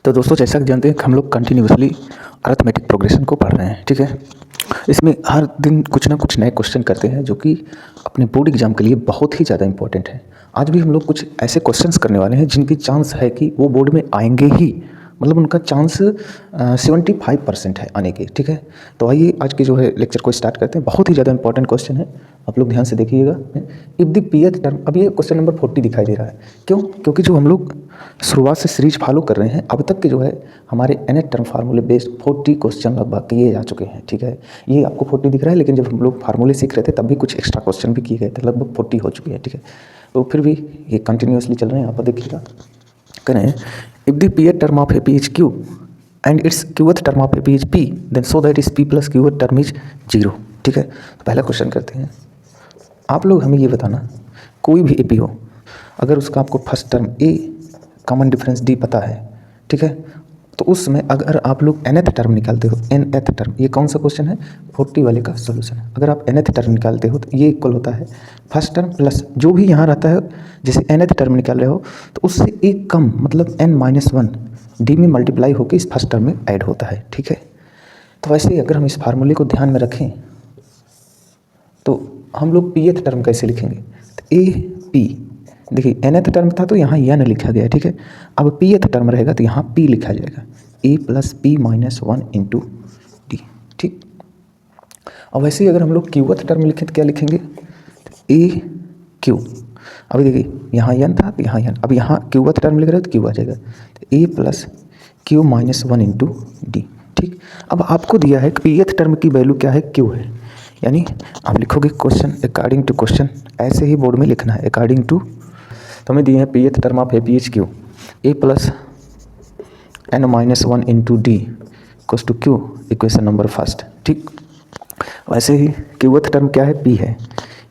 तो दोस्तों, जैसा कि जानते हैं कि हम लोग कंटिन्यूसली अरिथमेटिक प्रोग्रेशन को पढ़ रहे हैं, ठीक है। इसमें हर दिन कुछ ना कुछ नए क्वेश्चन करते हैं जो कि अपने बोर्ड एग्जाम के लिए बहुत ही ज़्यादा इंपॉर्टेंट है। आज भी हम लोग कुछ ऐसे क्वेश्चंस करने वाले हैं जिनकी चांस है कि वो बोर्ड में आएंगे ही, मतलब उनका चांस 75% है आने की, ठीक है। तो आइए आज के जो है लेक्चर को स्टार्ट करते हैं। बहुत ही ज़्यादा इंपॉर्टेंट क्वेश्चन है, आप लोग ध्यान से देखिएगा। इफ़ द पीएथ टर्म, अब ये क्वेश्चन नंबर 40 दिखाई दे रहा है। क्यों? क्योंकि जो हम लोग शुरुआत से सीरीज फॉलो कर रहे हैं, अब तक के जो है हमारे nth टर्म फार्मूले बेस्ड 40 क्वेश्चन लगभग किए जा चुके हैं, ठीक है। ये आपको 40 दिख रहा है, लेकिन जब हम लोग फार्मूले सीख रहे थे तब भी कुछ एक्स्ट्रा क्वेश्चन भी किए गए थे, लगभग 40 हो चुके हैं, ठीक है। तो फिर भी ये कंटिन्यूसली चल रहे हैं, आप देखिएगा। करें if the pth term of AP is Q and it's qth term of AP is P, then so that is P plus qth term is 0, ठीक है। तो पहला क्वेश्चन करते हैं। आप लोग हमें ये बताना, कोई भी AP हो, अगर उसका आपको first term A, common difference D पता है, ठीक है, तो उसमें अगर आप लोग nth टर्म निकालते हो, nth टर्म, ये कौन सा क्वेश्चन है? 40 वाले का सोल्यूशन है। अगर आप nth टर्म निकालते हो तो ये इक्वल होता है फर्स्ट टर्म प्लस जो भी यहाँ रहता है, जैसे nth टर्म निकाल रहे हो तो उससे एक कम, मतलब n-1 D में मल्टीप्लाई होकर इस फर्स्ट टर्म में ऐड होता है, ठीक है। तो वैसे ही अगर हम इस फार्मूले को ध्यान में रखें तो हम लोग pth टर्म कैसे लिखेंगे? तो AP, देखिए nth टर्म था तो यहाँ n लिखा गया है, ठीक है। अब pth टर्म रहेगा तो यहाँ p लिखा जाएगा, a plus p minus 1 into D, ठीक। अब वैसे ही अगर हम लोग qth टर्म लिखें तो क्या लिखेंगे? तो a q, अभी देखिए यहाँ n था तो यहाँ n, अब यहाँ qth टर्म लिख रहे हो तो q आ जाएगा, तो a plus q minus 1 into D, ठीक। अब आपको दिया है कि pth टर्म की वैल्यू क्या है? q है, यानी आप लिखोगे क्वेश्चन अकॉर्डिंग टू क्वेश्चन, ऐसे ही बोर्ड में लिखना है अकॉर्डिंग टू। तो हमें दिए हैं pth term of AP is Q, a plus n-1 into d equals to Q, equation number first, ठीक। वैसे ही qth टर्म क्या है? P है,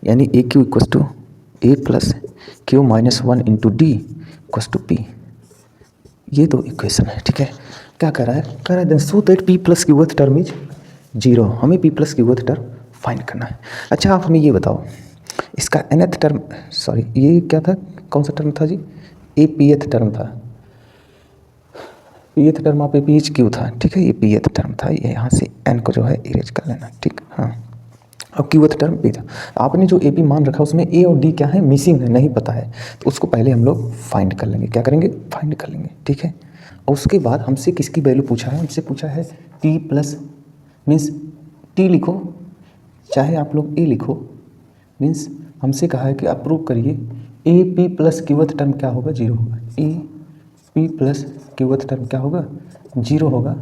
यानी AQ equals to a plus Q minus 1 into d equals to P। ये दो equation है, ठीक है। क्या कह रहा है? कह रहा है then so that P plus qth term is 0, हमें P plus qth term find करना है। अच्छा, आप हमें ये बताओ, इसका nth टर्म, सॉरी ये क्या था, कौन सा टर्म था जी? ए pth टर्म था, pth term of AP is Q था, ठीक है। ये pth टर्म था, ये यहाँ से n को जो है इरेज कर लेना, ठीक। हाँ, अब qth टर्म P था। आपने जो AP मान रखा उसमें A और D क्या है? मिसिंग है, नहीं पता है, तो उसको पहले हम लोग फाइंड कर लेंगे। क्या करेंगे? फाइंड कर लेंगे, ठीक है। और उसके बाद हमसे किसकी वैल्यू पूछा है? हमसे पूछा है P प्लस, मीन्स T लिखो चाहे आप लोग A लिखो, मीन्स हमसे कहा है कि आप प्रूव करिए AP प्लस qth टर्म क्या होगा? 0 होगा। AP प्लस qth टर्म क्या होगा? 0 होगा,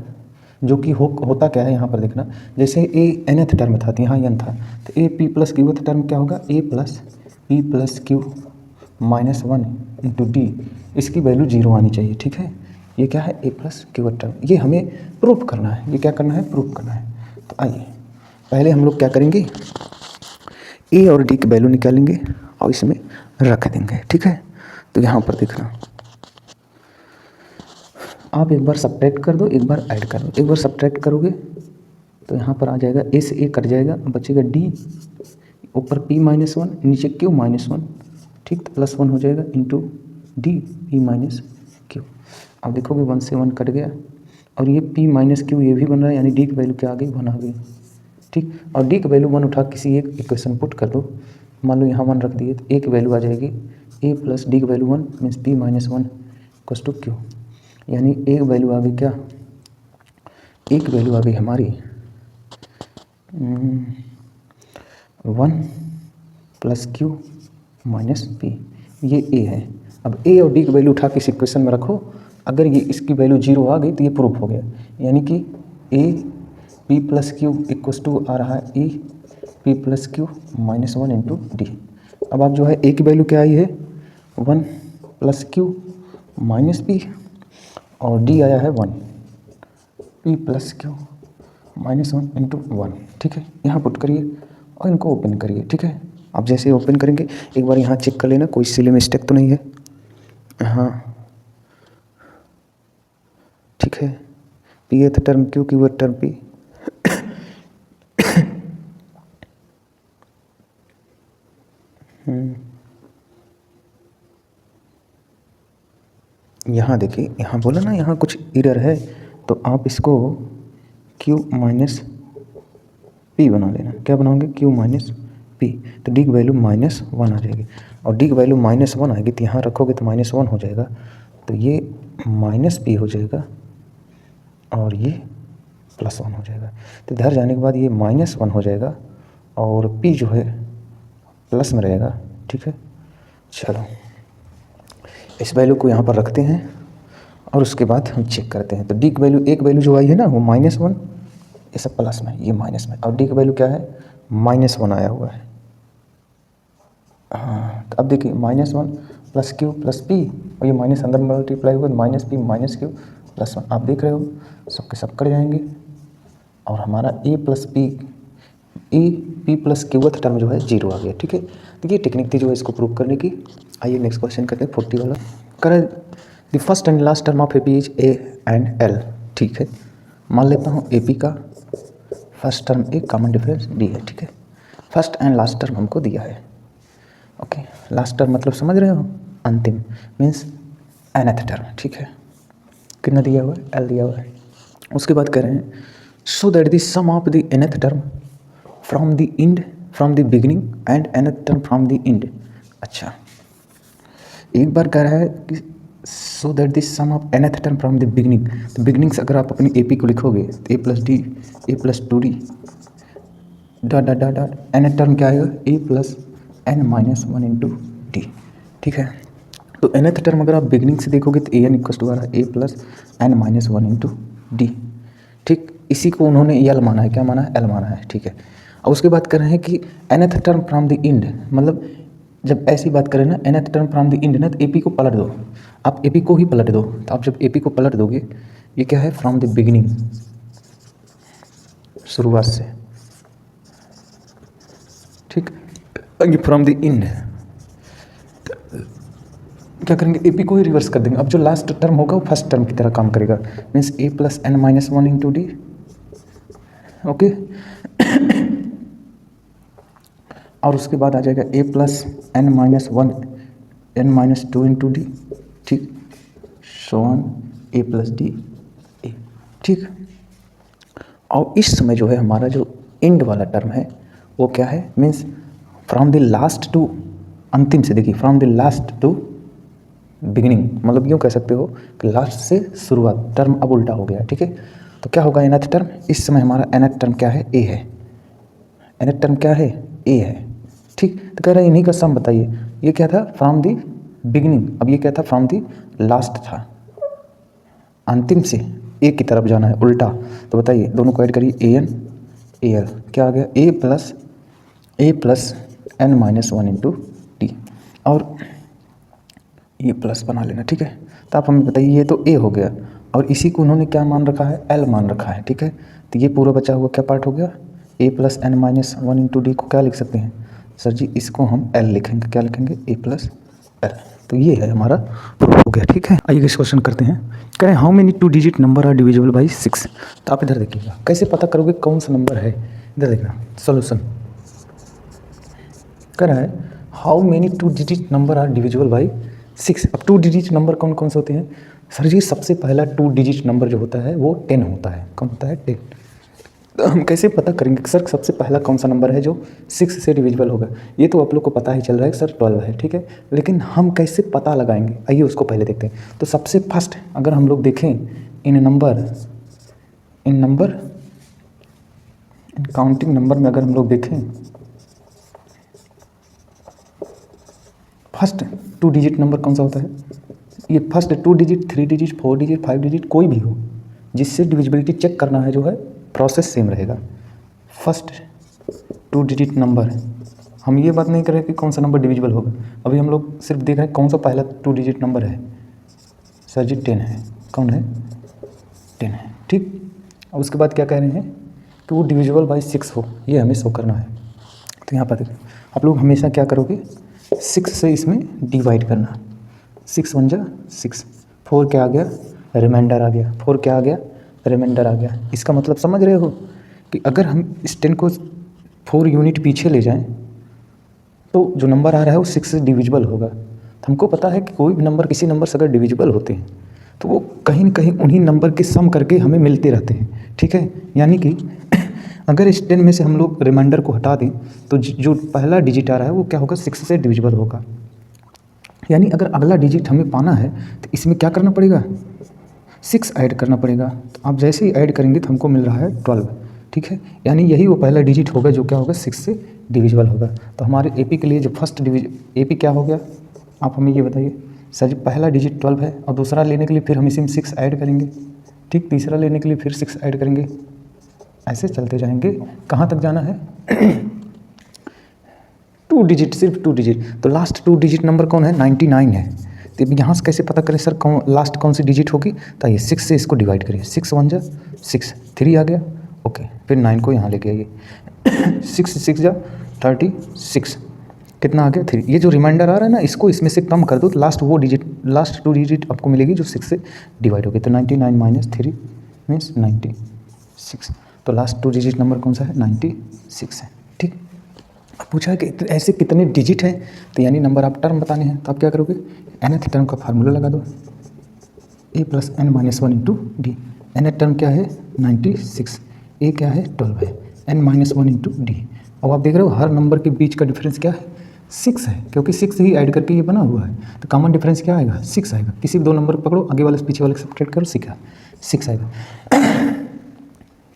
जो कि होता क्या है यहाँ पर देखना, जैसे A nth टर्म था तो यहाँ n था, तो AP प्लस qth टर्म क्या होगा? A plus P plus Q minus 1 into D, इसकी वैल्यू 0 आनी चाहिए, ठीक है। ये क्या है? A प्लस qth टर्म, ये हमें प्रूफ करना है। ये क्या करना है? प्रूफ करना है। तो आइए पहले हम लोग क्या करेंगे, A और D की वैल्यू निकालेंगे और इसमें रख देंगे, ठीक है। तो यहाँ पर देखना, आप एक बार सब्ट्रैक्ट कर दो, एक बार ऐड कर दो। एक बार सब्ट्रैक्ट करोगे तो यहाँ पर आ जाएगा A से A कट जाएगा, बचेगा D, ऊपर P माइनस 1, नीचे Q माइनस 1, ठीक। तो प्लस 1 हो जाएगा into D P minus Q। अब देखोगे 1 से 1 कट गया, और ये P माइनस Q ये भी बन रहा है, यानी D की वैल्यू क्या आ गई? 1 आ गई, ठीक। और D की वैल्यू 1 उठा किसी एक इक्वेशन पुट कर दो, मान लो यहाँ 1 रख दिए तो A की वैल्यू आ जाएगी A प्लस D की value 1 means P minus 1 equals to Q, यानी एक वैल्यू आ गई क्या? एक वैल्यू आ गई हमारी 1 प्लस Q माइनस P, ये A है। अब A और D की वैल्यू उठा के इस इक्वेशन में रखो, अगर ये इसकी वैल्यू 0 आ गई तो ये प्रूफ हो गया, यानी कि A P plus Q equals to आ रहा है E P plus Q minus 1 into D. अब आप जो है A की वैल्यू क्या आई है? 1 प्लस Q माइनस P, और D आया है 1 P plus Q minus 1 into 1, ठीक है। यहाँ पुट करिए और इनको ओपन करिए, ठीक है। आप जैसे ओपन करेंगे एक बार यहाँ चेक कर लेना कोई सिली मिस्टेक तो नहीं है। हाँ, ठीक है। pth term Q, qth term P, यहाँ देखिए, यहाँ बोला ना यहाँ कुछ एरर है, तो आप इसको q माइनस पी बना लेना। क्या बनाओगे? q minus P. तो डी की वैल्यू -1 आ जाएगी, और डी की वैल्यू -1 आएगी तो यहाँ रखोगे तो -1 हो जाएगा, तो ये -p हो जाएगा और ये +1 हो जाएगा। तो इधर जाने के बाद ये -1 हो जाएगा और p जो है प्लस में रहेगा। ठीक है, चलो इस वैल्यू को यहाँ पर रखते हैं और उसके बाद हम चेक करते हैं। तो डी की वैल्यू, एक वैल्यू जो आई है ना वो -1, ये सब प्लस में, ये माइनस में, और डी की वैल्यू क्या है? -1 आया हुआ है। हाँ, तो अब देखिए -1 प्लस q प्लस p, और ये माइनस अंदर मल्टीप्लाई होगा, -p माइनस q प्लस 1। आप देख रहे हो सब के सब कट जाएंगे और हमारा a plus p plus क्यूथ term जो है 0 आ गया। ठीक है, तो ये टेक्निक थी जो है इसको प्रूव करने की। आइए नेक्स्ट क्वेश्चन करते हैं 40 वाला। करें the first and last term of AP is A and L. ठीक है, मान लेता हूँ एपी का फर्स्ट टर्म ए, कॉमन डिफरेंस डी है। ठीक है, फर्स्ट एंड लास्ट टर्म हमको दिया है। ओके, लास्ट टर्म मतलब समझ रहे हो? अंतिम, मीन्स nth टर्म। ठीक है, कितना दिया हुआ है? एल दिया हुआ है। उसके बाद कह रहे हैं so that the some of the nth term from the end, from the beginning and nth term from the end. अच्छा, एक बार कह रहा है कि so that the some of nth term from the beginning. तो बिगिनिंग से अगर आप अपनी एपी को लिखोगे तो ए प्लस डी, ए plus 2d dot dot dot dot, nth term क्या आएगा? ए प्लस n-1 इंटू डी। ठीक है, तो nth टर्म अगर आप बिगिनिंग से देखोगे तो an इक्वस टू आ रहा है ए प्लस n-1 इंटू डी। ठीक, इसी को उन्होंने एल माना है। क्या माना है? एल माना है। ठीक है, और उसके बाद कर रहे हैं कि nth term from the end, मतलब जब ऐसी बात करें ना nth term from the end ना, तो एपी को पलट दो। आप एपी को ही पलट दो, तो आप जब एपी को पलट दोगे, ये क्या है? फ्रॉम द बिगिनिंग, शुरुआत से। ठीक, ये फ्रॉम द इंड क्या करेंगे? एपी को ही रिवर्स कर देंगे। अब जो लास्ट टर्म होगा वो फर्स्ट टर्म की तरह काम करेगा, मीन्स ए plus n-1 into D. Okay, और उसके बाद आ जाएगा ए plus n-1 n-2 into D. ठीक, so on A plus D A. ठीक, और इस समय जो है हमारा जो एंड वाला टर्म है वो क्या है? Means from the last to, अंतिम से देखिए, from the last to beginning, मतलब यूँ कह सकते हो कि लास्ट से शुरुआत। टर्म अब उल्टा हो गया। ठीक है, तो क्या होगा? nth टर्म, इस समय हमारा nth टर्म क्या है? ए है। nth टर्म क्या है? ए है। ठीक, तो कह रहा है इन्हीं का सम बताइए। ये क्या था? फ्रॉम दी बिगिनिंग, अब ये क्या था? फ्रॉम दी लास्ट था, अंतिम से ए की तरफ जाना है, उल्टा। तो बताइए, दोनों को ऐड करिए, ए एन ए एल, क्या आ गया? ए प्लस n-1 इंटू डी, और ये प्लस बना लेना। ठीक है, तो आप हमें बताइए, ये तो ए हो गया और इसी को उन्होंने क्या मान रखा है? एल मान रखा है। ठीक है, तो ये पूरा बचा हुआ क्या पार्ट हो गया? ए प्लस n-1 इंटू डी को क्या लिख सकते हैं सर जी? इसको हम एल लिखेंगे। क्या लिखेंगे? ए प्लस एल। तो ये है हमारा प्रूफ हो गया। ठीक है, आइए इस क्वेश्चन करते हैं। कह रहे हैं how many 2 digit number are divisible by 6। तो आप इधर देखिएगा, कैसे पता करोगे कौन सा नंबर है? इधर देखना सोल्यूशन। कह रहा है how many 2 digit number are divisible by 6। अब 2 डिजिट नंबर कौन कौन से होते हैं सर जी? सबसे पहला 2 डिजिट नंबर जो होता है वो 10 होता है। कौन होता है? 10। तो हम कैसे पता करेंगे कि सर सबसे पहला कौन सा नंबर है जो 6 से डिविजिबल होगा? ये तो आप लोग को पता ही चल रहा है सर 12 है। ठीक है, लेकिन हम कैसे पता लगाएंगे? आइए उसको पहले देखते हैं। तो सबसे फर्स्ट अगर हम लोग देखें इन काउंटिंग नंबर में अगर हम लोग देखें, फर्स्ट 2 डिजिट नंबर कौन सा होता है? ये first 2 digit, 3 digit, 4 digit, 5 digit कोई भी हो, जिससे डिविजिबिलिटी चेक करना है जो है प्रोसेस सेम रहेगा। फर्स्ट 2 डिजिट नंबर, हम ये बात नहीं कर रहे कि कौन सा नंबर डिविजिबल होगा, अभी हम लोग सिर्फ देख रहे हैं कौन सा पहला 2 डिजिट नंबर है। सर जी 10 है। कौन है? 10 है। ठीक, और उसके बाद क्या कह रहे हैं कि वो डिविजिबल बाई 6 हो, ये हमें शो करना है। तो यहाँ पर देखिए, आप लोग हमेशा क्या करोगे? 6 से इसमें डिवाइड करना। 6 1 जा 6, 4 क्या आ गया? रिमाइंडर आ गया। 4 क्या आ गया? रिमाइंडर आ गया। इसका मतलब समझ रहे हो कि अगर हम इस 10 को 4 यूनिट पीछे ले जाएं तो जो नंबर आ रहा है वो 6 से डिविजिबल होगा। तो हमको पता है कि कोई भी नंबर किसी नंबर से अगर डिविजिबल होते हैं तो वो कहीं न कहीं उन्हीं नंबर के सम करके हमें मिलते रहते हैं, ठीक है। यानी कि अगर इस 10 में से हम लोग रिमाइंडर को हटा दें तो जो पहला डिजिट आ रहा है वो क्या होगा, 6 से डिविजिबल होगा। यानी अगर अगला डिजिट हमें पाना है तो इसमें क्या करना पड़ेगा, 6 ऐड करना पड़ेगा। तो आप जैसे ही ऐड करेंगे तो हमको मिल रहा है 12, ठीक है। यानी यही वो पहला डिजिट होगा जो क्या होगा, 6 से डिविजिबल होगा। तो हमारे एपी के लिए जो फर्स्ट एपी क्या हो गया, आप हमें ये बताइए। सर जी पहला डिजिट 12 है और दूसरा लेने के लिए फिर हम इसी में 6 ऐड करेंगे, ठीक। तीसरा लेने के लिए फिर 6 ऐड करेंगे, ऐसे चलते जाएंगे। कहाँ तक जाना है 2 डिजिट, सिर्फ 2 डिजिट। तो लास्ट 2 डिजिट नंबर कौन है, 99 है। तो यहाँ से कैसे पता करें सर लास्ट कौन सी डिजिट होगी, तो ये 6 से इसको डिवाइड करिए। 6 1 जा 6, 3 आ गया, ओके। फिर 9 को यहाँ लेके आइए 6 6 जा 36, कितना आ गया 3। ये जो रिमाइंडर आ रहा है ना, इसको इसमें से कम कर दो तो लास्ट 2 डिजिट आपको मिलेगी जो 6 से डिवाइड होगी। तो 99 माइनस 3 मीन्स 96। तो लास्ट 2 डिजिट नंबर कौन सा है, 96 है, ठीक। अब पूछा है कि ऐसे कितने डिजिट हैं, तो यानी नंबर आप टर्म बताने हैं। तो आप क्या करोगे, nth टर्म का फार्मूला लगा दो, a + n - 1 into D. nth term क्या है 96, a क्या है 12 है, n - 1 इंटू डी। अब आप देख रहे हो हर नंबर के बीच का डिफरेंस क्या है, 6 है, क्योंकि 6 ही ऐड करके ये बना हुआ है। तो कॉमन डिफरेंस क्या आएगा, 6 आएगा। किसी भी 2 नंबर पकड़ो, आगे वाले से पीछे वाले सब्ट्रैक्ट करो, 6 आएगा।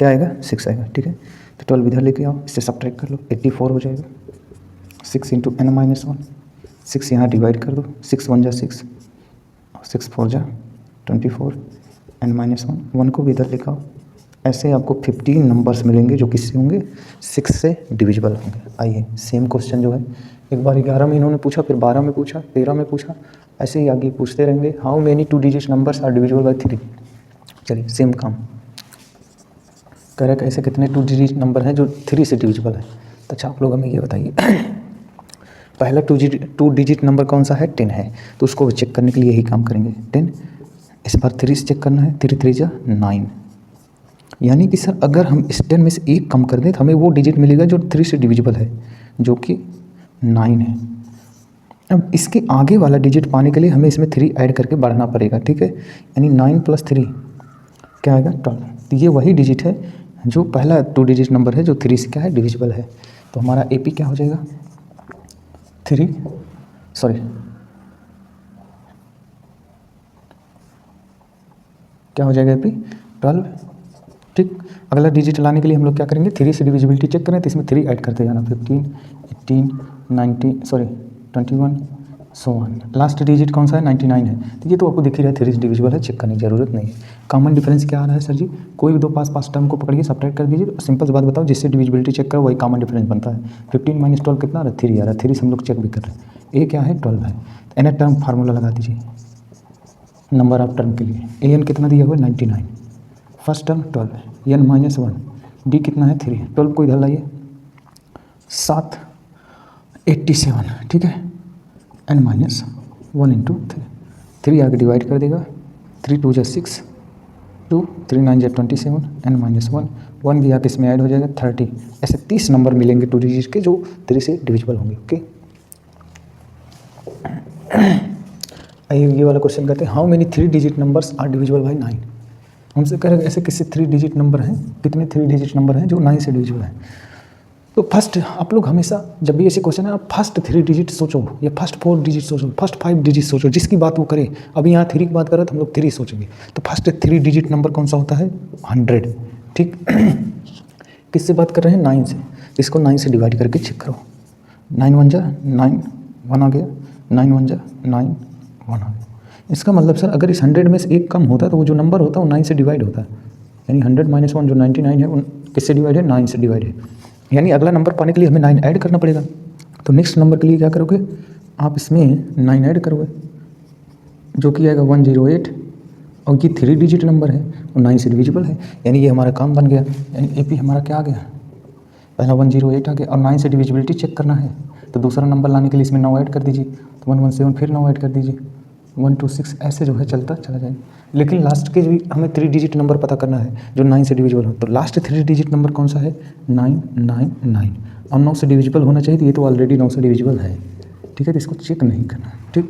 क्या आएगा, 6 आएगा, ठीक है। तो 12 इधर लेके आओ, इससे सब्ट्रैक्ट कर लो, 84 हो जाएगा। 6 इंटू n - 1, 6 यहाँ डिवाइड कर दो, 6 1 जा 6, 6 4 जा 24, n - 1 को भी इधर लेके आओ। ऐसे आपको 15 नंबर्स मिलेंगे जो किससे होंगे, 6 से डिविजिबल होंगे। आइए सेम क्वेश्चन जो है एक बार 11 में इन्होंने पूछा, फिर 12 में पूछा, 13 में पूछा, ऐसे ही आगे पूछते रहेंगे। How many 2 digit numbers are divisible by 3। चलिए सेम काम कह रहा है, ऐसे कितने 2 डिजिट नंबर हैं जो 3 से डिविजिबल है। तो अच्छा आप लोग हमें ये बताइए पहला 2 डिजिट नंबर कौन सा है, 10 है। तो उसको चेक करने के लिए यही काम करेंगे, 10 इस बार 3 से चेक करना है, 3 3 जा 9। यानी कि सर अगर हम इस 10 में से एक कम कर दें तो हमें वो डिजिट मिलेगा जो 3 से डिविजिबल है, जो कि 9 है। अब इसके आगे वाला डिजिट पाने के लिए हमें इसमें 3 ऐड करके बढ़ाना पड़ेगा, ठीक है। यानी 9 + 3 क्या आएगा 12। तो ये वही डिजिट है जो पहला 2 डिजिट नंबर है जो 3 से क्या है, डिविजिबल है। तो हमारा एपी क्या हो जाएगा, क्या हो जाएगा एपी 12, ठीक। अगला डिजिट लाने के लिए हम लोग क्या करेंगे, 3 से डिविजिबिलिटी चेक करें तो इसमें 3 ऐड करते जाना, 15 18 21 सो ऑन। लास्ट डिजिट कौन सा है, 99 है। तो ये तो आपको दिख ही रहा है 3 से डिविजिबल है, चेक करने की जरूरत नहीं है। कॉमन डिफरेंस क्या आ रहा है सर जी, कोई भी 2 पास टर्म को पकड़िए, सब्ट्रैक्ट कर दीजिए। सिंपल सी बात बताओ, जिससे डिविजिबिलिटी चेक करो वही कॉमन डिफरेंस बनता है। 15 - 12 कितना आ रहा है, 3 आ रहा है। 3 से हम लोग चेक भी कर रहे हैं, ए क्या है 12 है। nth टर्म फार्मूला लगा दीजिए नंबर ऑफ टर्म के लिए। an कितना दिया हुआ है 99, फर्स्ट टर्म 12 है, n - 1, डी कितना है 3 है। 12 को इधर लाइए, 7 87, ठीक है। n - 1 इंटू 3 आगे डिवाइड कर देगा, 3 2 जा 6, 2 3 9 जा 27, n - 1 भी आके इसमें ऐड हो जाएगा 30। ऐसे 30 नंबर मिलेंगे 2 डिजिट के जो 3 से डिविजिबल होंगे, ओके। आइए ये वाला क्वेश्चन कहते हैं, how many 3 digit numbers are divisible by 9। हमसे कह रहे हैं ऐसे किससे 3 डिजिट नंबर हैं, कितने 3 डिजिट नंबर हैं जो 9 से डिविजिबल हैं। तो फर्स्ट आप लोग हमेशा जब भी ऐसे क्वेश्चन है, आप फर्स्ट 3 डिजिट सोचो या फर्स्ट 4 डिजिट सोचो, फर्स्ट 5 डिजिट सोचो, जिसकी बात वो करे। अभी यहाँ 3 की बात कर रहे हैं तो हम लोग 3 सोचेंगे। तो फर्स्ट 3 डिजिट नंबर कौन सा होता है, 100, ठीक। किससे बात कर रहे हैं, 9 से। इसको 9 से डिवाइड करके चेक करो, 9 1 जा 9, 1 आ गया, 9 1 जा 9, 1 आ गया। इसका मतलब सर अगर इस 100 में से एक कम होता है तो वो जो नंबर होता है वो 9 से डिवाइड होता है। यानी 100 - 1 जो 99 है वो किससे डिवाइड है, 9 से डिवाइड है। यानी अगला नंबर पाने के लिए हमें 9 ऐड करना पड़ेगा। तो नेक्स्ट नंबर के लिए क्या करोगे आप, इसमें 9 ऐड करोगे जो कि आएगा 108, और ये 3 डिजिट नंबर है और 9 से डिविजिबल है। यानी ये हमारा काम बन गया। यानी एपी हमारा क्या आ गया, पहला 108 आ गया और 9 से डिविजिबिलिटी चेक करना है। तो दूसरा नंबर लाने के लिए इसमें 9 ऐड कर दीजिए, तो 117, फिर 9 ऐड कर दीजिए, 126, ऐसे जो है चलता चला जाएगा। लेकिन लास्ट के भी हमें 3 डिजिट नंबर पता करना है जो 9 से डिविजिबल हो। तो लास्ट 3 डिजिट नंबर कौन सा है, 999, और 9 से डिविजिबल होना चाहिए। तो ये तो ऑलरेडी 9 से डिविजिबल है, ठीक है। तो इसको चेक नहीं करना, ठीक।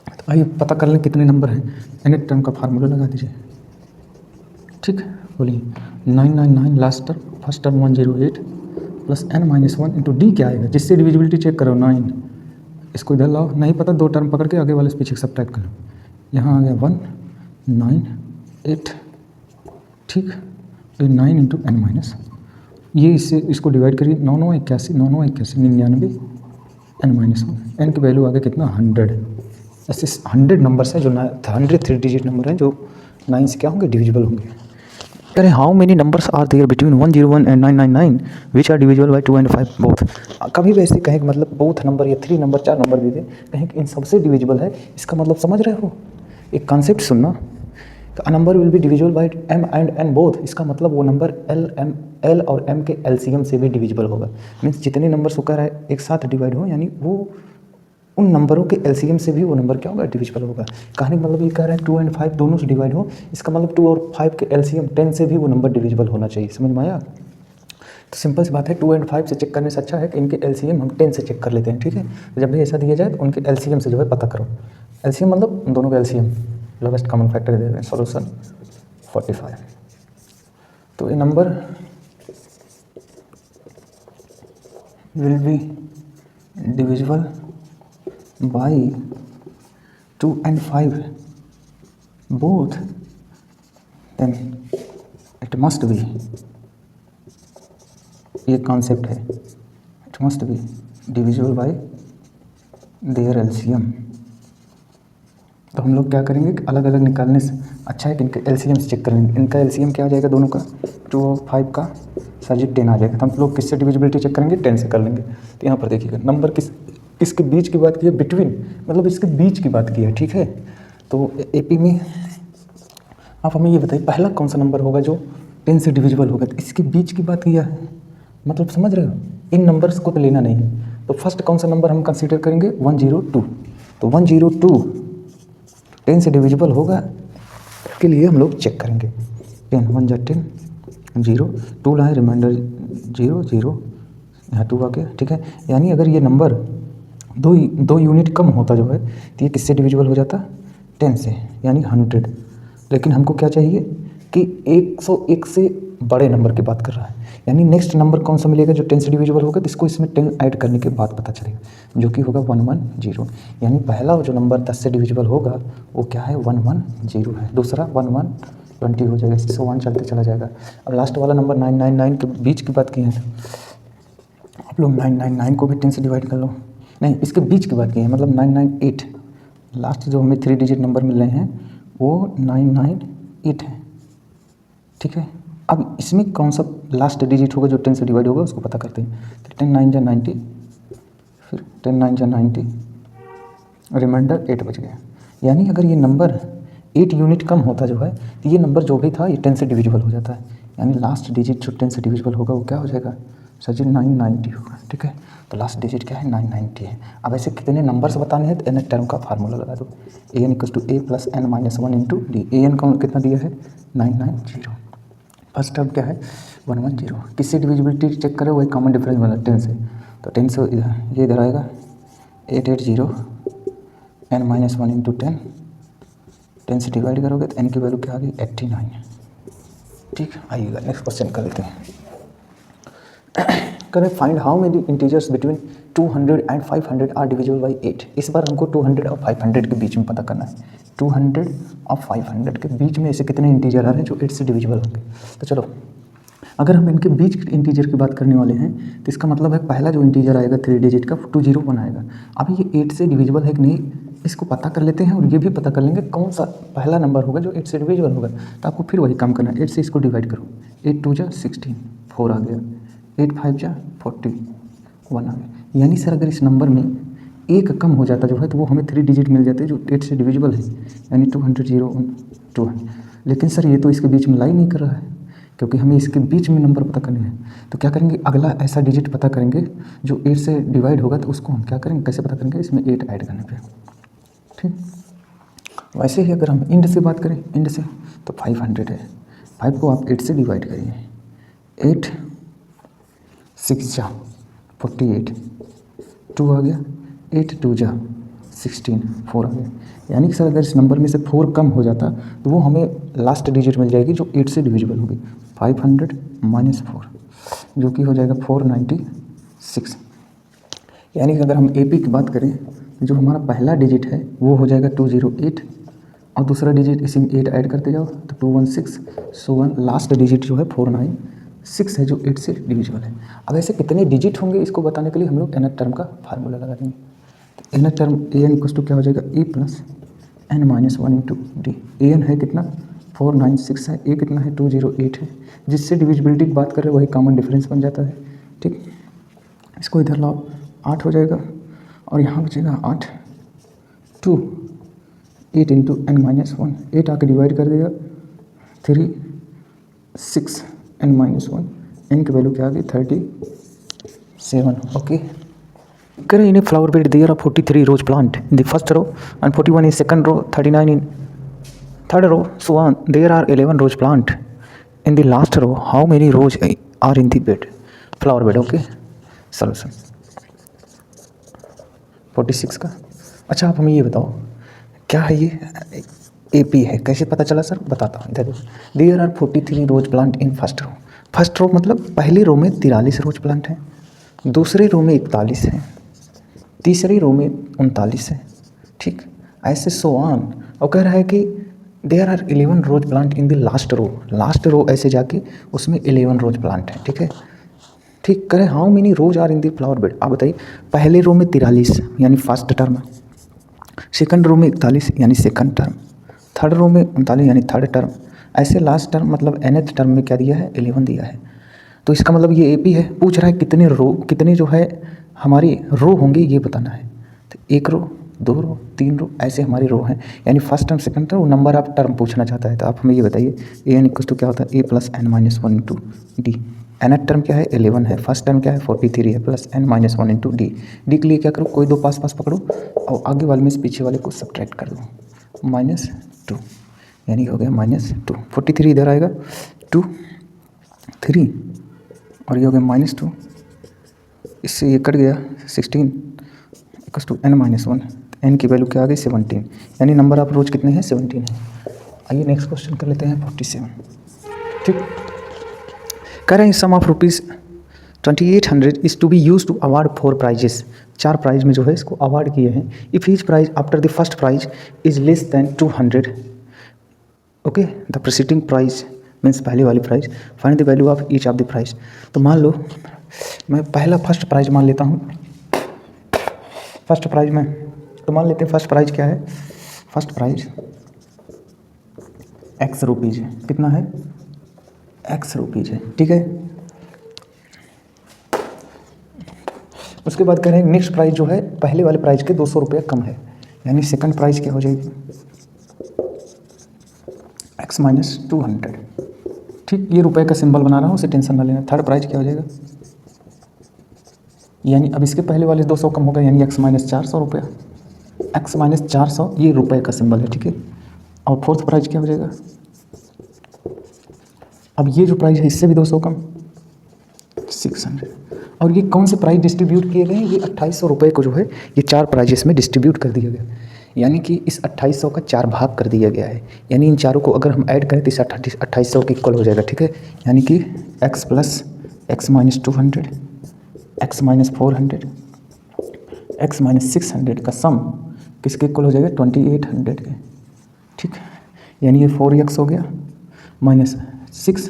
तो आइए पता कर लें कितने नंबर हैं। nth टर्म का फार्मूला लगा दीजिए। ठीक, बोलिए 999 last term, first term 108 plus n-1 into D क्या आएगा, जिससे डिविजिबिलिटी चेक करो 9। इसको इधर लाओ, नहीं पता दो टर्म पकड़ के आगे वाले से पीछे सब्ट्रैक्ट करो। यहाँ आ गया 198, ठीक, ये 9 इंटू n-, ये इससे इसको डिवाइड करिए, 981 99 n-1, n की वैल्यू आ गया कितना 100। ऐसे 100 नंबर्स हैं जो 100 3 डिजिट नंबर हैं जो 9 से क्या होंगे, डिविजिबल होंगे। अरे how many numbers are there between 101 and 999 which are divisible by 2 and 5 both. कभी भी ऐसे कहें कि मतलब बोथ नंबर या 3 नंबर 4 नंबर दे दे, कहें कि इन सबसे डिविजिबल है, इसका मतलब समझ रहे हो। एक कॉन्सेप्ट सुनना, a number will be divisible by m and n both, इसका मतलब वो नंबर l और m के एलसीएम से भी डिविजिबल होगा। मीन्स जितने नंबर होकर है एक साथ डिवाइड हो, यानी वो उन नंबरों के एलसीएम से भी वो नंबर क्या होगा, डिविजिबल होगा। कहानी मतलब ये कह रहे हैं 2 एंड 5 दोनों से डिवाइड हो, इसका मतलब 2 और 5 के एलसीएम 10 से भी वो नंबर डिविजिबल होना चाहिए। समझ में आया। तो सिंपल सी बात है, 2 एंड 5 से चेक करने से अच्छा है कि इनके एलसीएम हम 10 से चेक कर लेते हैं। ठीक है, तो जब भी ऐसा दिया जाए तो उनके एलसीएम से जो है पता करो। एलसीएम मतलब दोनों का एलसीएम, लोवेस्ट कॉमन फैक्टर दे दें। सॉल्यूशन 45। तो ये number will be divisible by 2 and 5 both, then it must be, ये कॉन्सेप्ट है, it must be divisible by there LCM. तो हम लोग क्या करेंगे कि अलग अलग निकालने से अच्छा है कि इनके एलसीएम से चेक करेंगे। इनका एलसीएम क्या आ जाएगा, दोनों का 2 और 5 का साजिद 10 आ जाएगा। तो हम लोग किससे डिविजिबिलिटी चेक करेंगे, 10 से कर लेंगे। तो यहाँ पर देखिएगा नंबर किसके बीच की बात की है, बिटवीन मतलब इसके बीच की बात की है। ठीक है, तो एपी में आप हमें ये बताइए पहला कौन सा नंबर होगा जो 10 से डिविजिबल होगा। तो इसके बीच की बात किया है, मतलब समझ रहे हो, इन नंबर्स को तो लेना नहीं है। तो फर्स्ट कौन सा नंबर हम कंसीडर करेंगे, 102। तो 102 10 से डिविजिबल होगा के लिए हम लोग चेक करेंगे। 10 1 जा 10, 0 2 लाए, रिमाइंडर 0 0, यहाँ 2 आ गया। ठीक है, यानी अगर ये नंबर दो यूनिट कम होता जो है तो ये किससे डिविजिबल हो जाता, 10 से, यानी 100। लेकिन हमको क्या चाहिए कि 101 से बड़े नंबर की बात कर रहा है, यानी नेक्स्ट नंबर कौन सा मिलेगा जो 10 से डिविजिबल होगा, तो इसको इसमें 10 ऐड करने के बाद पता चलेगा, जो कि होगा 110। यानी पहला जो नंबर 10 से डिविजिबल होगा वो क्या है, 110 है। दूसरा 1120 हो जाएगा, 101 चलते चला जाएगा। अब लास्ट वाला नंबर 999 के बीच की बात की है, आप लोग 999 को भी 10 से डिवाइड कर लो। नहीं, इसके बीच की बात की है, मतलब 998, लास्ट जो हमें 3 डिजिट नंबर मिल रहे हैं वो 998 है। ठीक है, अब इसमें कौन सा लास्ट डिजिट होगा जो 10 से डिवाइड होगा उसको पता करते हैं। तो 10 9 जा 90, फिर 10 9 जा 90, रिमाइंडर 8 बच गया। यानी अगर ये नंबर 8 यूनिट कम होता जो है तो ये नंबर जो भी था ये 10 से डिविजिबल हो जाता है। यानी लास्ट डिजिट जो 10 से डिविजिबल होगा वो क्या हो जाएगा, सचिन 990 होगा। ठीक है, तो लास्ट डिजिट क्या है, 990 है। अब ऐसे कितने नंबर्स बताने हैं तो nth टर्म का फार्मूला लगा दो, an = a + n-1 into d. an का कितना दिया है, 990। फर्स्ट टर्म क्या है, 110। किससे डिविजिबिलिटी चेक करें, वही कॉमन डिफरेंस बना 10 से। तो 10 से ये इधर आएगा 880 n-1 इंटू 10, 10 से डिवाइड करोगे तो n की वैल्यू क्या आ गई, 89। ठीक, आइएगा नेक्स्ट क्वेश्चन कर लेते हैं। करें find how many integers between 200 and 500 are divisible by 8। इस बार हमको 200 और 500 के बीच में पता करना है। 200 और 500 के बीच में ऐसे कितने इंटीजर आ रहे हैं जो 8 से डिविजिबल होंगे। तो चलो, अगर हम इनके बीच इंटीजर की बात करने वाले हैं तो इसका मतलब है पहला जो इंटीजर आएगा 3 डिजिट का 201 आएगा। अब ये 8 से डिविजिबल है कि नहीं इसको पता कर लेते हैं, और ये भी पता कर लेंगे कौन सा पहला नंबर होगा जो 8 से डिविजिबल होगा। तो आपको फिर वही काम करना है, 8 से इसको डिवाइड करो, 8 2 जा 16, 4 आ गया, 8 5 जा 41 आ गया। यानी सर अगर इस नंबर में एक कम हो जाता जो है तो वो हमें 3 डिजिट मिल जाते हैं जो 8 से डिविजिबल है, यानी 200 लेकिन सर ये तो इसके बीच में लाई नहीं कर रहा है, क्योंकि हमें इसके बीच में नंबर पता करने हैं। तो क्या करेंगे, अगला ऐसा डिजिट पता करेंगे जो 8 से डिवाइड होगा, तो उसको हम क्या करेंगे, कैसे पता करेंगे, इसमें 8 ऐड करने पे। ठीक, वैसे ही अगर हम इंड से बात करें, इंड से तो 500 है, 5 को आप 8 से डिवाइड करिए, 8 6 जा 48, 2 आ गया, 8 2 जा 16 4 आ गया। यानी कि सर अगर इस नंबर में से 4 कम हो जाता तो वो हमें लास्ट डिजिट मिल जाएगी जो 8 से डिविजिबल होगी। 500 माइनस 4 जो कि हो जाएगा 496। यानी कि अगर हम AP की बात करें तो जो हमारा पहला डिजिट है वो हो जाएगा 208 और दूसरा डिजिट इसी में 8 ऐड करते जाओ तो 216। सो वन लास्ट डिजिट जो है 496 है जो 8 से डिविजिबल है। अब ऐसे कितने डिजिट होंगे इसको बताने के लिए हम लोग nth टर्म का फार्मूला लगा देंगे। तो nth term an equals to क्या हो जाएगा a plus n minus 1 into d. an है कितना 496 है, a कितना है 208 है, जिससे डिविजिबिलिटी की बात कर रहे हैं वही कॉमन डिफरेंस बन जाता है। ठीक, इसको इधर लाओ 8 हो जाएगा और यहाँ बचेगा 8 2 8 इंटू n माइनस 1 8 आके डिवाइड कर देगा 3 6 n माइनस 1 n की वैल्यू क्या आ गई 37। ओके, करें इन flower bed there are 43 rose plant in the first row and 41 in second row, 39 in third row, so on their are 11 rose plant in the last row, how many rose are in the bed flower bed. Okay, solution 46 का। अच्छा आप हमें ये बताओ क्या है ये AP है, कैसे पता चला सर बताता हूँ। इधर there are 43 rose plant in first row. First row मतलब पहली रो में 43 रोज प्लांट हैं, दूसरी रो में 41 है, तीसरी रो में 39 है। ठीक, ऐसे सो ऑन। और कह रहा है कि there are 11 rose plant in the last row, last row ऐसे जाके उसमें 11 रोज प्लांट है। ठीक है, ठीक करें how many rose are in the flower bed. आप बताइए पहले रो में 43 यानी फर्स्ट टर्म, सेकंड रो में 41 यानी सेकंड टर्म, थर्ड रो में 39 यानी थर्ड टर्म, ऐसे लास्ट टर्म मतलब nth टर्म में क्या दिया है 11 दिया है। तो इसका मतलब ये AP है। पूछ रहा है कितने रो, कितने जो है हमारी रो होंगे ये बताना है। तो 1 रो 2 रो 3 रो ऐसे हमारी रो हैं, यानी फर्स्ट टर्म सेकंड टर्म, वो नंबर आप टर्म पूछना चाहता है। तो आप हमें ये बताइए an इक्वल्स टू क्या होता है a plus n minus 1 into D. nth term क्या है 11 है, फर्स्ट टर्म क्या है 43 है, plus n minus 1 into D. D के लिए क्या करो कोई दो पास पास पकड़ो और आगे वाले में से पीछे वाले को सब्ट्रैक्ट कर दो, -2 यानी हो गया -2। 43 इधर आएगा 2 3 और ये हो गया -2, इससे ये कट गया 16 equals to n minus 1। n की वैल्यू क्या आ गई 17, यानी नंबर ऑफ रोज कितने हैं 17 है। आइए नेक्स्ट क्वेश्चन कर लेते हैं 47। ठीक, कह रहे हैं सम of rupees 2800 is to be use to award 4 prices. 4 prize में जो है इसको अवार्ड किए हैं। If each prize after the first prize is less than 200, okay the preceding prize means पहले वाली prize, find the value of each of the prize. तो मान लो मैं पहला फर्स्ट प्राइज मान लेता हूँ। फर्स्ट प्राइज में तो मान लेते हैं फर्स्ट प्राइज क्या है, फर्स्ट प्राइज x रुपीज़ है। कितना है x रुपीज़ है। ठीक है, उसके बाद कह रहे हैं नेक्स्ट प्राइस जो है पहले वाले प्राइस के 200 रुपये कम है, यानी सेकंड प्राइस क्या हो जाएगी x माइनस 200। ठीक, ये रुपए का सिंबल बना रहा हूँ, उसे टेंशन ना लेना। थर्ड प्राइस क्या हो जाएगा, यानी अब इसके पहले वाले 200 कम होगा, यानी x माइनस 400 रुपया, x माइनस 400 ये रुपए का सिंबल है। ठीक है, और फोर्थ प्राइस क्या हो जाएगा, अब ये जो प्राइस है इससे भी 200 कम 600। और ये कौन से प्राइस डिस्ट्रीब्यूट किए गए हैं, ये 2800 रुपये को जो है ये 4 प्राइजेस में डिस्ट्रीब्यूट कर दिया गया, यानी कि इस 2800 का 4 भाग कर दिया गया है। यानी इन चारों को अगर हम ऐड करें तो इस 2800 के इक्वल हो जाएगा। ठीक है, यानी कि x plus x minus 200, x minus 400, x minus 600 का सम किसके इक्वल हो जाएगा 2800 के। ठीक, यानी ये 4x हो गया minus 6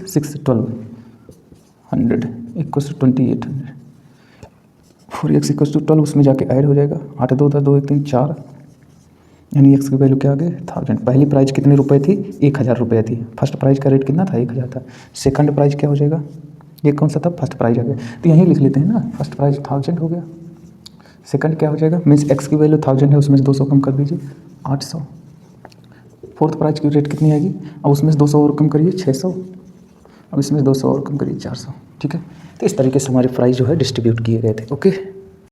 1200 equals to 2800। 4x equals to 12 उसमें जाके ऐड हो जाएगा, 8 2 2 1 3 4, यानी x की वैल्यू क्या आ गई 1000। पहली प्राइस कितने रुपए थी 1000 रुपये थी। फर्स्ट प्राइस का रेट कितना था 1000 था। सेकंड प्राइस क्या हो जाएगा, ये कौन सा था फर्स्ट प्राइस आ गया, तो यहीं लिख लेते हैं ना, फर्स्ट प्राइस 1000 हो गया। सेकंड क्या हो जाएगा, मीन्स x की वैल्यू 1000 है, उसमें से 200 कम कर दीजिए 800। फोर्थ प्राइस की रेट कितनी आएगी, अब उसमें से 200 और कम करिए 600, अब इसमें 200 और कम करिए 400। ठीक है, तो इस तरीके से हमारे प्राइस जो है डिस्ट्रीब्यूट किए गए थे। ओके।